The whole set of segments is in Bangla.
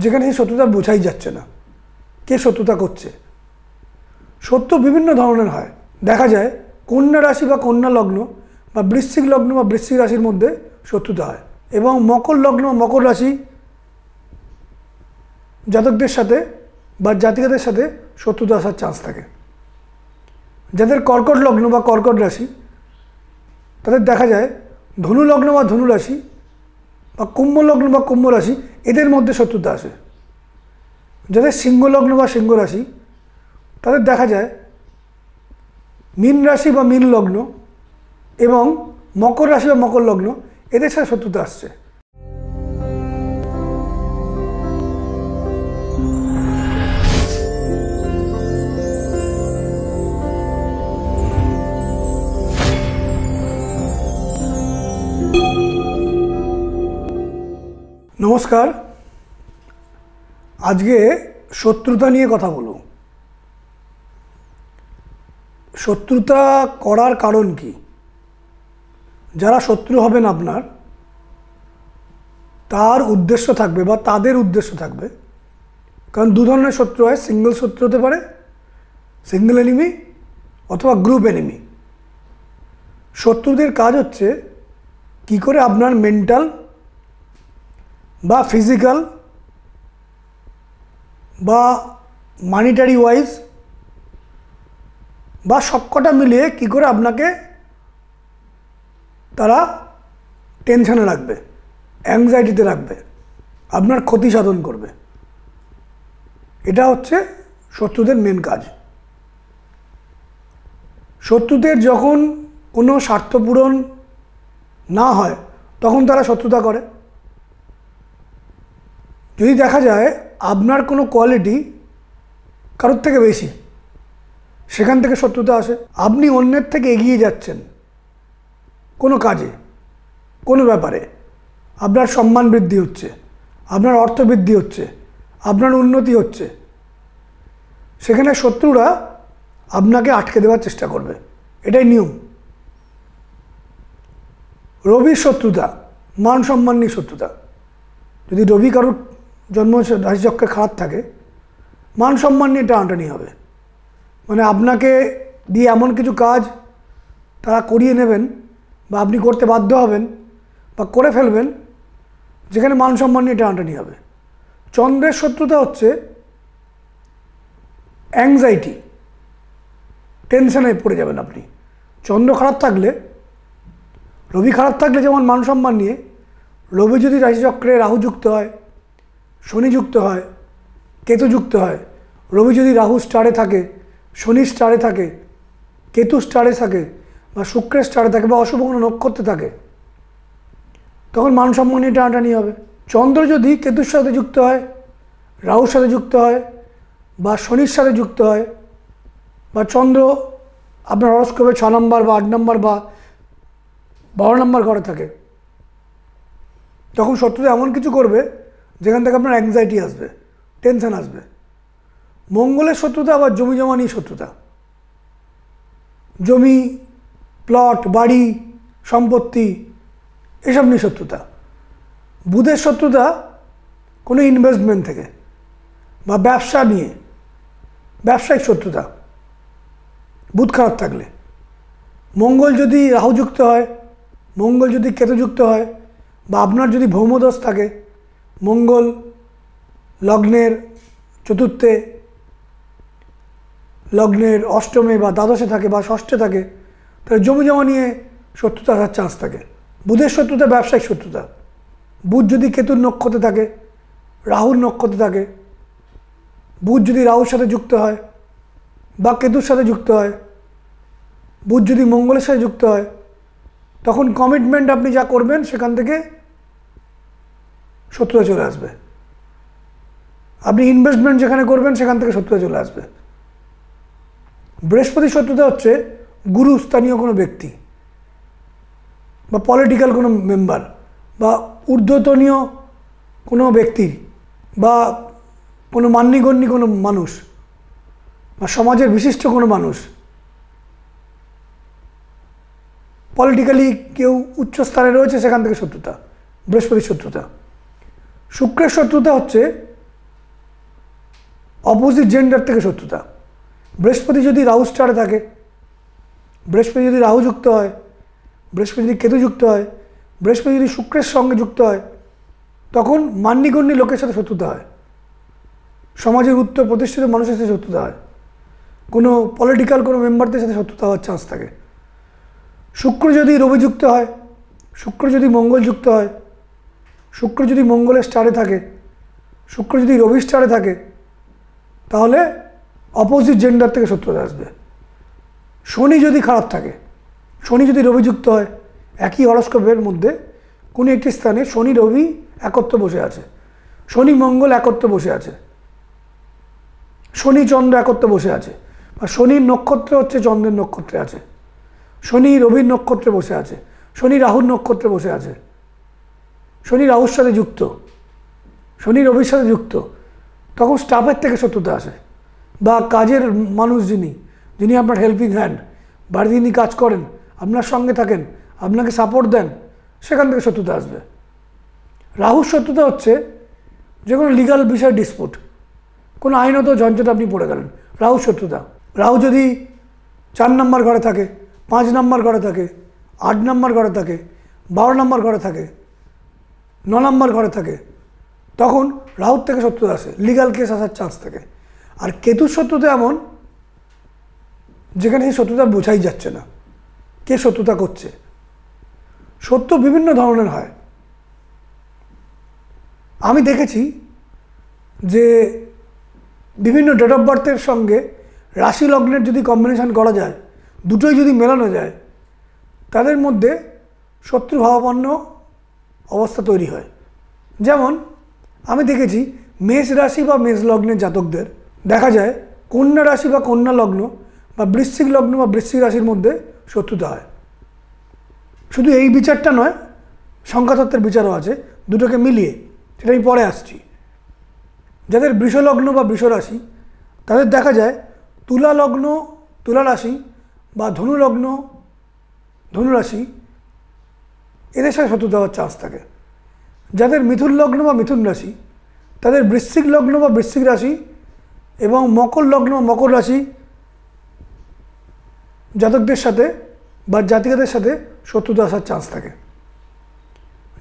যেখানে সেই শত্রুতা বোঝাই যাচ্ছে না কে শত্রুতা করছে। শত্রু বিভিন্ন ধরনের হয়। দেখা যায় কন্যা রাশি বা কন্যা লগ্ন বা বৃশ্চিক লগ্ন বা বৃশ্চিক রাশির মধ্যে শত্রুতা হয়, এবং মকর লগ্ন মকর রাশি জাতকদের সাথে বা জাতিকাদের সাথে শত্রুতা আসার চান্স থাকে। যাদের কর্কট লগ্ন বা কর্কট রাশি তাদের দেখা যায় ধনু লগ্ন বা ধনু রাশি বা কুম্ভ লগ্ন বা কুম্ভ রাশি এদের মধ্যে শত্রুতা আসে। যাদের সিংহ লগ্ন বা সিংহ রাশি তাদের দেখা যায় মীন রাশি বা মীন লগ্ন এবং মকর রাশি বা মকর লগ্ন এদের সাথে শত্রুতা আসছে। নমস্কার, আজকে শত্রুতা নিয়ে কথা বলব। শত্রুতা করার কারণ কি? যারা শত্রু হবেন আপনার, তার উদ্দেশ্য থাকবে বা তাদের উদ্দেশ্য থাকবে। কারণ দু ধরনের শত্রু হয়, সিঙ্গেল শত্রু হতে পারে, সিঙ্গেল এনিমি অথবা গ্রুপ এনিমি। শত্রুদের কাজ হচ্ছে কি করে আপনার মেন্টাল বা ফিজিক্যাল বা মানিটারি ওয়াইজ বা সবকটা মিলিয়ে কি করে আপনাকে তারা টেনশনে রাখবে, অ্যাংজাইটিতে রাখবে, আপনার ক্ষতি সাধন করবে। এটা হচ্ছে শত্রুদের মেন কাজ। শত্রুদের যখন কোনো স্বার্থ পূরণ না হয় তখন তারা শত্রুতা করে। যদি দেখা যায় আপনার কোনো কোয়ালিটি কারোর থেকে বেশি, সেখান থেকে শত্রুতা আসে। আপনি অন্যের থেকে এগিয়ে যাচ্ছেন কোনো কাজে, কোনো ব্যাপারে, আপনার সম্মান বৃদ্ধি হচ্ছে, আপনার অর্থ বৃদ্ধি হচ্ছে, আপনার উন্নতি হচ্ছে, সেখানে শত্রুরা আপনাকে আটকে দেওয়ার চেষ্টা করবে। এটাই নিয়ম। রবির শত্রুতা মান সম্মান নিয়ে শত্রুতা। যদি রবি কারোর জন্ম রাশিচক্রে খারাপ থাকে, মান সম্মান নিয়ে টানাটানি হবে। মানে আপনাকে দিয়ে এমন কিছু কাজ তারা করিয়ে নেবেন বা আপনি করতে বাধ্য হবেন বা করে ফেলবেন যেখানে মান সম্মান নিয়ে টানাটানি হবে। চন্দ্রের শত্রুতা হচ্ছে অ্যাংজাইটি, টেনশনে পড়ে যাবেন আপনি। চন্দ্র খারাপ থাকলে, রবি খারাপ থাকলে যেমন মান সম্মান নিয়ে, রবি যদি রাশিচক্রে রাহু যুক্ত হয়, শনি যুক্ত হয়, কেতু যুক্ত হয়, রবি যদি রাহু স্টারে থাকে, শনি স্টারে থাকে, কেতু স্টারে থাকে বা শুক্রের স্টারে থাকে বা অশুভ কোনো নক্ষত্রে থাকে, তখন মান সম্মান নিয়ে টানাটানি হবে। চন্দ্র যদি কেতুর সাথে যুক্ত হয়, রাহুর সাথে যুক্ত হয় বা শনির সাথে যুক্ত হয়, বা চন্দ্র আপনার হরস্কোপে 6 নম্বর বা 8 নম্বর বা 12 নম্বর ঘরে থাকে, তখন শত্রুতা এমন কিছু করবে যেখান থেকে আপনার অ্যাংজাইটি আসবে, টেনশন আসবে। মঙ্গলের শত্রুতা আবার জমি জমা নিয়ে শত্রুতা। জমি, প্লট, বাড়ি, সম্পত্তি এসব নিয়ে শত্রুতা। বুধের শত্রুতা কোনো ইনভেস্টমেন্ট থেকে বা ব্যবসা নিয়ে, ব্যবসায়িক শত্রুতা বুধ খারাপ থাকলে। মঙ্গল যদি রাহুযুক্ত হয়, মঙ্গল যদি কেতুযুক্ত হয় বা আপনার যদি ভৌমদোষ থাকে, মঙ্গল লগ্নের চতুর্থে, লগ্নের অষ্টমে বা দ্বাদশে থাকে বা ষষ্ঠে থাকে, তাহলে জমি জমা নিয়ে শত্রুতা আসার চান্স থাকে। বুধের শত্রুতা ব্যবসায়িক শত্রুতা। বুধ যদি কেতুর নক্ষত্রে থাকে, রাহুর নক্ষত্রে থাকে, বুধ যদি রাহুর সাথে যুক্ত হয় বা কেতুর সাথে যুক্ত হয়, বুধ যদি মঙ্গলের সাথে যুক্ত হয়, তখন কমিটমেন্ট আপনি যা করবেন সেখান থেকে শত্রুতা চলে আসবে। আপনি ইনভেস্টমেন্ট যেখানে করবেন সেখান থেকে শত্রুতা চলে আসবে। বৃহস্পতির শত্রুতা হচ্ছে গুরু স্থানীয় কোনো ব্যক্তি বা পলিটিক্যাল কোনো মেম্বার বা ঊর্ধ্বতনীয় কোনো ব্যক্তি বা কোনো মান্যগণ্য কোনো মানুষ বা সমাজের বিশিষ্ট কোনো মানুষ, পলিটিক্যালি কেউ উচ্চ স্থানে রয়েছে, সেখান থেকে শত্রুতা, বৃহস্পতির শত্রুতা। শুক্রের শত্রুতা হচ্ছে অপোজিট জেন্ডার থেকে শত্রুতা। বৃহস্পতি যদি রাহু স্টারে থাকে, বৃহস্পতি যদি রাহু যুক্ত হয়, বৃহস্পতি যদি কেতু যুক্ত হয়, বৃহস্পতি যদি শুক্রের সঙ্গে যুক্ত হয়, তখন মান্যিগণ্য লোকের সাথে শত্রুতা হয়, সমাজের উচ্চ প্রতিষ্ঠিত মানুষের সাথে শত্রুতা হয়, কোনো পলিটিক্যাল কোনো মেম্বারদের সাথে শত্রুতা হওয়ার চান্স থাকে। শুক্র যদি রবি যুক্ত হয়, শুক্র যদি মঙ্গল যুক্ত হয়, শুক্র যদি মঙ্গলের স্টারে থাকে, শুক্র যদি রবি স্টারে থাকে, তাহলে অপোজিট জেন্ডার থেকে শত্রুতা আসবে। শনি যদি খারাপ থাকে, শনি যদি রবি যুক্ত হয়, একই হরস্কোপের মধ্যে কোনো একটি স্থানে শনি রবি একত্র বসে আছে, শনি মঙ্গল একত্র বসে আছে, শনি চন্দ্র একত্র বসে আছে, বা শনির নক্ষত্র হচ্ছে চন্দ্রের নক্ষত্রে আছে, শনি রবির নক্ষত্রে বসে আছে, শনি রাহুর নক্ষত্রে বসে আছে, শনি রাহুর সাথে যুক্ত, শনি রবির সাথে যুক্ত, তখন স্টাফের থেকে শত্রুতা আসে, বা কাজের মানুষ যিনি আপনার হেল্পিং হ্যান্ড, বাড়িতে যিনি কাজ করেন, আপনার সঙ্গে থাকেন, আপনাকে সাপোর্ট দেন, সেখান থেকে শত্রুতা আসবে। রাহুর শত্রুতা হচ্ছে যে কোনো লিগাল বিষয় ডিসপুট, কোনো আইনত ঝঞ্ঝাট আপনি পড়ে গেলেন, রাহুর শত্রুতা। রাহু যদি 4 নম্বর ঘরে থাকে, 5 নম্বর ঘরে থাকে, 8 নম্বর ঘরে থাকে, 12 নম্বর ঘরে থাকে, 9 নম্বর ঘরে থাকে, তখন রাহুর থেকে শত্রুতা আসে, লিগাল কেস আসার চান্স থাকে। আর কেতুর শত্রুতা এমন যেখানে সেই শত্রুতা বোঝাই যাচ্ছে না কে শত্রুতা করছে। শত্রু বিভিন্ন ধরনের হয়। আমি দেখেছি যে বিভিন্ন ডেট অফ বার্থের সঙ্গে রাশি লগ্নের যদি কম্বিনেশন করা যায়, দুটোই যদি মেলানো যায়, তাদের মধ্যে শত্রুভাবাপন্ন অবস্থা তৈরি হয়। যেমন আমি দেখেছি মেষ রাশি বা মেষ লগ্নের জাতকদের দেখা যায় কন্যা রাশি বা কন্যা লগ্ন বা বৃশ্চিক লগ্ন বা বৃশ্চিক রাশির মধ্যে শত্রুতা হয়। শুধু এই বিচারটা নয়, সংখ্যাতত্ত্বের বিচারও আছে, দুটোকে মিলিয়ে, সেটা আমি পরে আসছি। যাদের বৃষ লগ্ন বা বৃষ রাশি, তাদের দেখা যায় তুলা লগ্ন তুলা রাশি বা ধনু লগ্ন ধনু রাশি, এদের সাথে শত্রুতা হওয়ার চান্স থাকে। যাদের মিথুন লগ্ন বা মিথুন রাশি, তাদের বৃশ্চিক লগ্ন বা বৃশ্চিক রাশি এবং মকর লগ্ন বা মকর রাশি জাতকদের সাথে বা জাতিকাদের সাথে শত্রুতা আসার চান্স থাকে।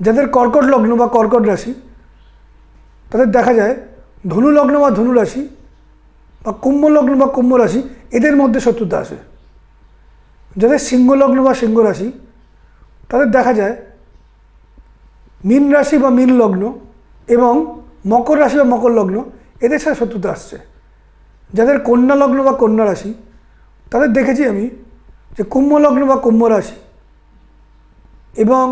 যাদের কর্কট লগ্ন বা কর্কট রাশি, তাদের দেখা যায় ধনু লগ্ন বা ধনু রাশি বা কুম্ভ লগ্ন বা কুম্ভ রাশি, এদের মধ্যে শত্রুতা আসে। যাদের সিংহ লগ্ন বা সিংহ রাশি, তাদের দেখা যায় মীন রাশি বা মীন লগ্ন এবং মকর রাশি বা মকর লগ্ন, এদের সাথে শত্রুতা আসছে। যাদের কন্যা লগ্ন বা কন্যা রাশি, তাদের দেখেছি আমি যে কুম্ভ লগ্ন বা কুম্ভ রাশি এবং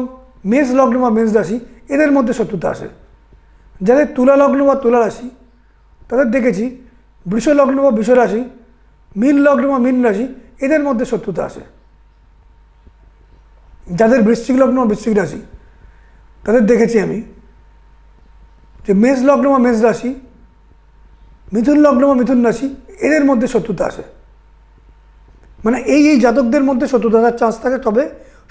মেষ লগ্ন বা মেষ রাশি, এদের মধ্যে শত্রুতা আসে। যাদের তুলা লগ্ন বা তুলা রাশি, তাদের দেখেছি বৃষ লগ্ন বা বৃষ রাশি, মীন লগ্ন বা মীন রাশি, এদের মধ্যে শত্রুতা আসে। যাদের বৃশ্চিক লগ্ন বা বৃশ্চিক রাশি, তাদের দেখেছি আমি যে মেষ লগ্ন বা মেষ রাশি, মিথুন লগ্ন বা মিথুন রাশি, এদের মধ্যে শত্রুতা আসে। মানে এই জাতকদের মধ্যে শত্রুতা আসার চান্স থাকে। তবে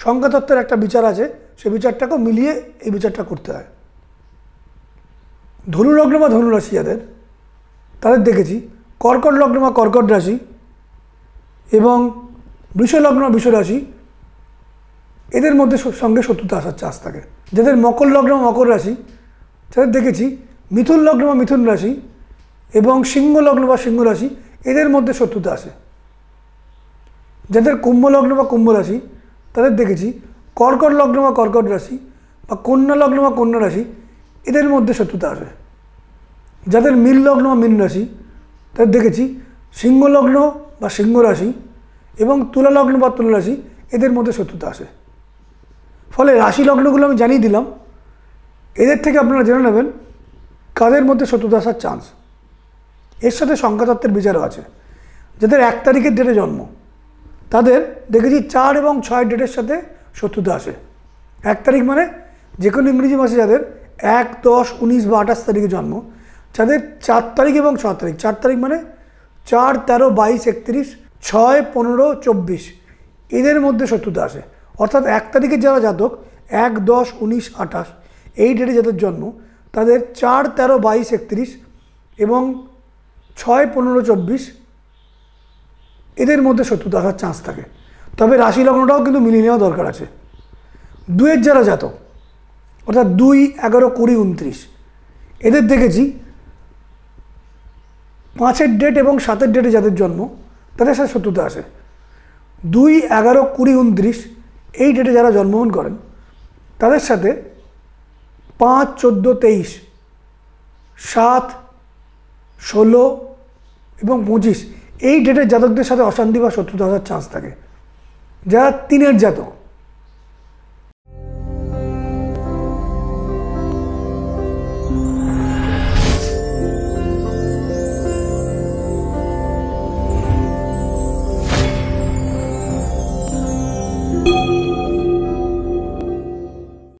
সংখ্যাতত্ত্বের একটা বিচার আছে, সেই বিচারটাকেও মিলিয়ে এই বিচারটা করতে হয়। ধনু লগ্ন বা ধনু রাশি যাদের, তাদের দেখেছি কর্কট লগ্ন বা কর্কট রাশি এবং বৃষ লগ্ন বা বৃষ রাশি, এদের মধ্যে সঙ্গে শত্রুতা আসার চান্স থাকে। যাদের মকর লগ্ন বা মকর রাশি, তাদের দেখেছি মিথুন লগ্ন বা মিথুন রাশি এবং সিংহ লগ্ন বা সিংহ রাশি, এদের মধ্যে শত্রুতা আসে। যাদের কুম্ভ লগ্ন বা কুম্ভ রাশি, তাদের দেখেছি কর্কট লগ্ন বা কর্কট রাশি বা কন্যা লগ্ন বা কন্যা রাশি, এদের মধ্যে শত্রুতা আসে। যাদের মীন লগ্ন বা মীন রাশি, তাদের দেখেছি সিংহ লগ্ন বা সিংহ রাশি এবং তুলা লগ্ন বা তুলা রাশি, এদের মধ্যে শত্রুতা আসে। ফলে রাশি লগ্নগুলো আমি জানিয়ে দিলাম, এদের থেকে আপনারা জেনে নেবেন কাদের মধ্যে শত্রুতা আসার চান্স। এর সাথে সংখ্যাতত্ত্বের বিচারও আছে। যাদের 1 তারিখের ডেটে জন্ম, তাদের দেখেছি 4 এবং 6 ডেটের সাথে শত্রুতা আসে। 1 তারিখ মানে যে কোনো ইংরেজি মাসে যাদের 1, 10, 19 বা 28 তারিখে জন্ম, যাদের 4 তারিখ এবং 6 তারিখ, 4 তারিখ মানে 4, 13, 22, 31, 6, 15, 24, এদের মধ্যে শত্রুতা আসে। অর্থাৎ 1 তারিখের যারা জাতক 1, 10, 19, 28 এই ডেটে যাদের জন্ম, তাদের 4, 13, 22, 31 এবং 6, 15, 24 এদের মধ্যে শত্রুতা আসার চান্স থাকে। তবে রাশি লগ্নটাও কিন্তু মিলিয়ে নেওয়া দরকার আছে। 2-এর যারা জাতক অর্থাৎ 2, 11, 20, 29 এদের দেখেছি 5-এর ডেট এবং 7-এর ডেটে যাদের জন্ম তাদের সাথে শত্রুতা আসে। 2, 11, 20, 29 এই ডেটে যারা জন্মগ্রহণ করেন তাদের সাথে 5, 14, 23, 7, 16 এবং 25 এই ডেটের জাতকদের সাথে অশান্তি বা শত্রুতা আসার চান্স থাকে। যারা 3-এর জাতক